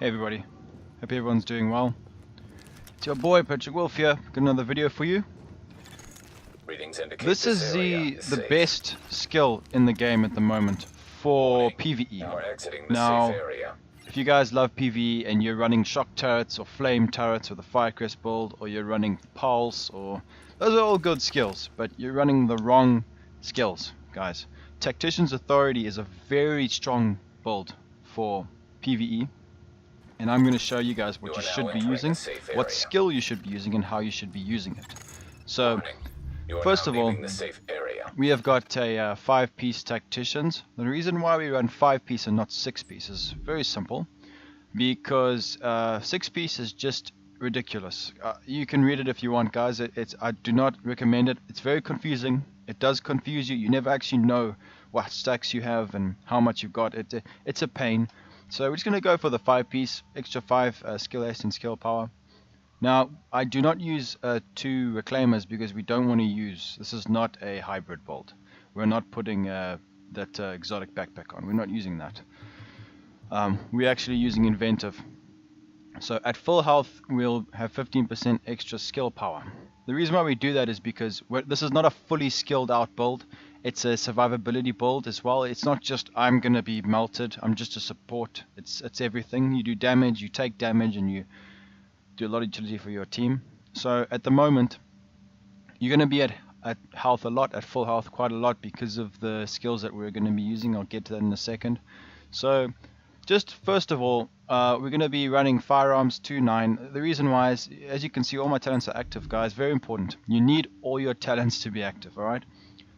Hey everybody, hope everyone's doing well. It's your boy Patrick Wolf here, got another video for you. This is the best skill in the game at the moment for PvE. Now, if you guys love PvE and you're running shock turrets or flame turrets with a Firecrest build, or you're running pulse, or those are all good skills, but you're running the wrong skills, guys. Tactician's Authority is a very strong build for PvE. And I'm going to show you guys what you should be using, what skill you should be using, and how you should be using it. So, first of all, we have got a 5-piece Tacticians. The reason why we run 5-piece and not 6-piece is very simple. Because 6-piece is just ridiculous. You can read it if you want, guys. I do not recommend it. It's very confusing. It does confuse you. You never actually know what stacks you have and how much you've got. It's a pain. So we're just going to go for the 5-piece, extra 5 skill haste and skill power. Now, I do not use 2 reclaimers because we don't want to use, this is not a hybrid build. We're not putting that exotic backpack on, we're not using that. We're actually using inventive. So at full health, we'll have 15% extra skill power. The reason why we do that is because this is not a fully skilled out build. It's a survivability build as well. It's not just I'm gonna be melted, I'm just a support. It's everything. You do damage, you take damage, and you do a lot of utility for your team. So at the moment, you're gonna be at health a lot, at full health quite a lot because of the skills that we're gonna be using. I'll get to that in a second. So just first of all, we're going to be running firearms 2-9. The reason why is, as you can see, all my talents are active, guys. Very important. You need all your talents to be active, alright?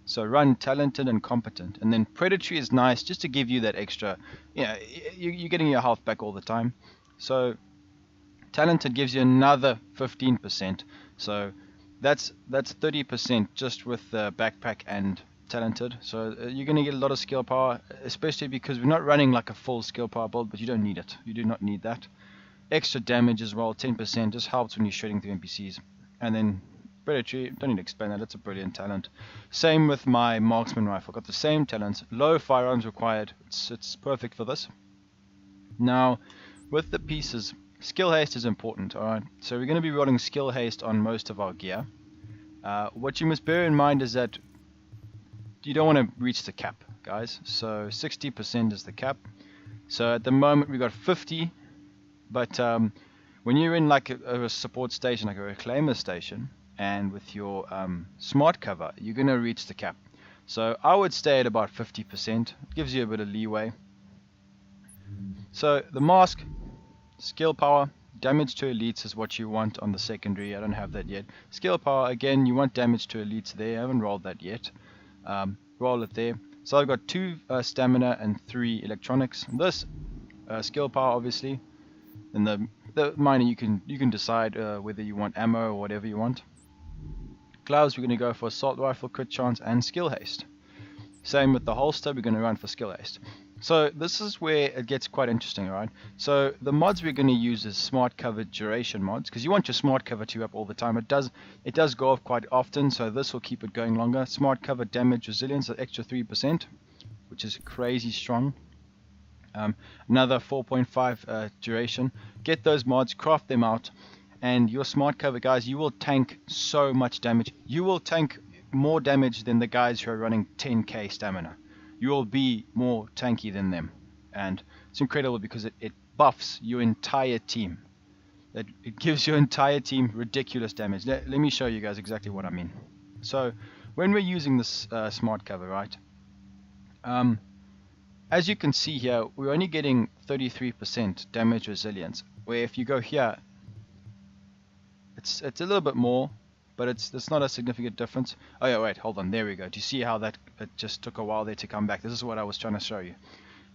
So run talented and competent. And then predatory is nice just to give you that extra, you're getting your health back all the time. So talented gives you another 15%. So that's 30% just with the backpack and talented. So you're going to get a lot of skill power, especially because we're not running like a full skill power build, but you don't need it. You do not need that. Extra damage as well, 10%, just helps when you're shredding through NPCs. And then predatory, don't need to explain that, it's a brilliant talent. Same with my marksman rifle, got the same talents. Low firearms required, it's perfect for this. Now with the pieces, skill haste is important, alright? So we're going to be rolling skill haste on most of our gear. What you must bear in mind is that you don't want to reach the cap, guys. So 60% is the cap. So at the moment we got 50, but when you're in like a support station, like a reclaimer station, and with your smart cover, you're going to reach the cap. So I would stay at about 50%. It gives you a bit of leeway. So the mask, skill power, damage to elites is what you want on the secondary. I don't have that yet. Skill power, again, you want damage to elites there. I haven't rolled that yet. Roll it there. So I've got 2 stamina and 3 electronics. This skill power, obviously, and the minor you can decide whether you want ammo or whatever you want. Gloves, we're going to go for assault rifle, crit chance, and skill haste. Same with the holster, we're going to run for skill haste. So this is where it gets quite interesting, alright? So the mods we're going to use is smart cover duration mods, because you want your smart cover to up all the time. It does go off quite often, so this will keep it going longer. Smart cover damage resilience, an extra 3%, which is crazy strong. Another 4.5 duration. Get those mods, craft them out, and your smart cover, guys, you will tank so much damage. You will tank more damage than the guys who are running 10k stamina. You will be more tanky than them, and it's incredible because it buffs your entire team. It gives your entire team ridiculous damage. Let me show you guys exactly what I mean. So when we're using this smart cover, right, as you can see here, we're only getting 33% damage resilience, where if you go here, it's a little bit more, but it's not a significant difference. Oh yeah, wait, hold on, there we go. Do you see how that it just took a while there to come back? This is what I was trying to show you.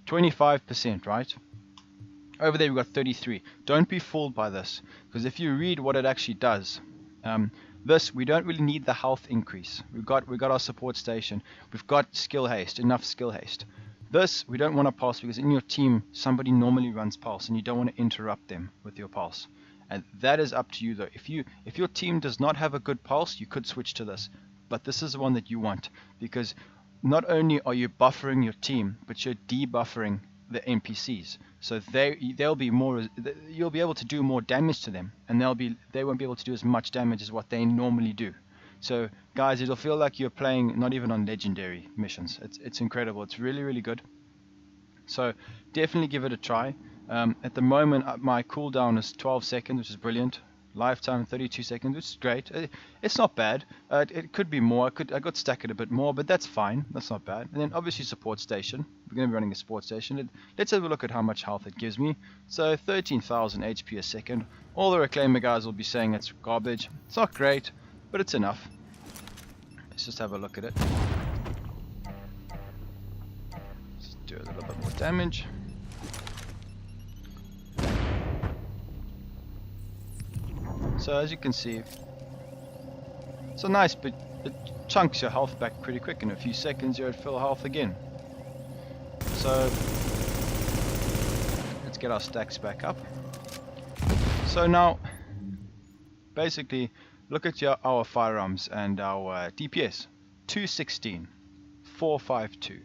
25%, right? Over there we got 33. Don't be fooled by this, because if you read what it actually does, this, we don't really need the health increase. We've got our support station. We've got skill haste, enough skill haste. This, we don't want to pulse, because in your team, somebody normally runs pulse, and you don't want to interrupt them with your pulse. And that is up to you though. If your team does not have a good pulse, you could switch to this. But this is the one that you want, because not only are you buffering your team, but you're debuffering the NPCs. So they'll be more, you'll be able to do more damage to them, and they won't be able to do as much damage as what they normally do. So guys, it'll feel like you're playing not even on legendary missions. It's incredible. It's really good. So definitely give it a try. At the moment my cooldown is 12 seconds, which is brilliant. Lifetime 32 seconds, which is great. It's not bad. It could be more. I could stack it a bit more, but that's fine. That's not bad. And then obviously support station. We're going to be running a support station. Let's have a look at how much health it gives me. So 13,000 HP a second. All the Reclaimer guys will be saying it's garbage. It's not great, but it's enough. Let's just have a look at it. Let's do a little bit more damage. So as you can see, it's a nice, but it chunks your health back pretty quick. In a few seconds you're at full health again. So let's get our stacks back up. So now basically look at our firearms and our DPS. 216, 452.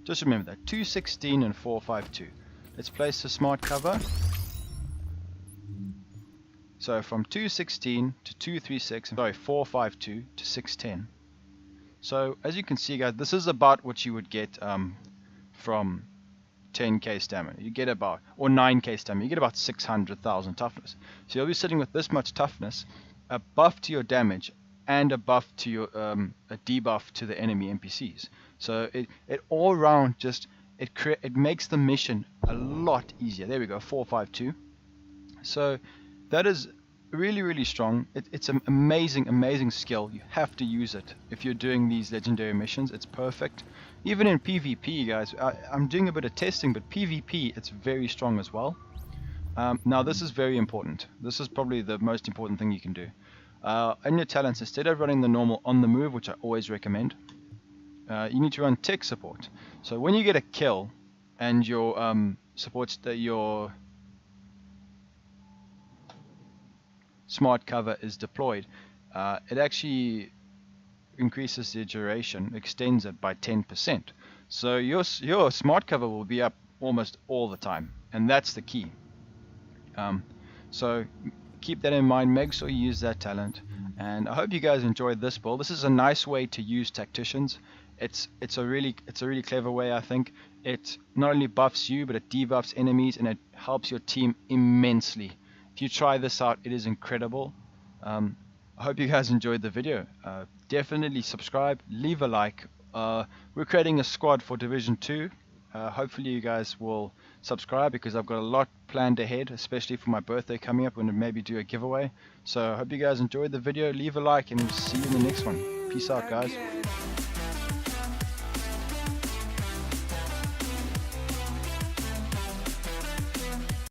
Just remember that, 216 and 452. Let's place the smart cover. So from 216 to 236, sorry, 452 to 610. So as you can see guys, this is about what you would get from 10k stamina. You get about, or 9k stamina, you get about 600,000 toughness. So you'll be sitting with this much toughness, a buff to your damage, and a buff to your, a debuff to the enemy NPCs. So it all round just, it makes the mission a lot easier. There we go, 452. So that is really strong. It's an amazing skill. You have to use it if you're doing these legendary missions. It's perfect. Even in PvP, guys, I'm doing a bit of testing, but PvP, it's very strong as well. Now this is very important. This is probably the most important thing you can do. In your talents, instead of running the normal on the move, which I always recommend, you need to run tech support. So when you get a kill and your your smart cover is deployed, it actually increases the duration, extends it by 10%. So your smart cover will be up almost all the time, and that's the key. So keep that in mind, make sure you use that talent, and I hope you guys enjoyed this build. This is a nice way to use tacticians. It's a really clever way. I think it not only buffs you, but it debuffs enemies, and it helps your team immensely. If you try this out, it is incredible. I hope you guys enjoyed the video. Definitely subscribe, leave a like. We're creating a squad for Division 2. Hopefully you guys will subscribe, because I've got a lot planned ahead, especially for my birthday coming up, when we maybe do a giveaway. So I hope you guys enjoyed the video. Leave a like, and we'll see you in the next one. Peace out, guys.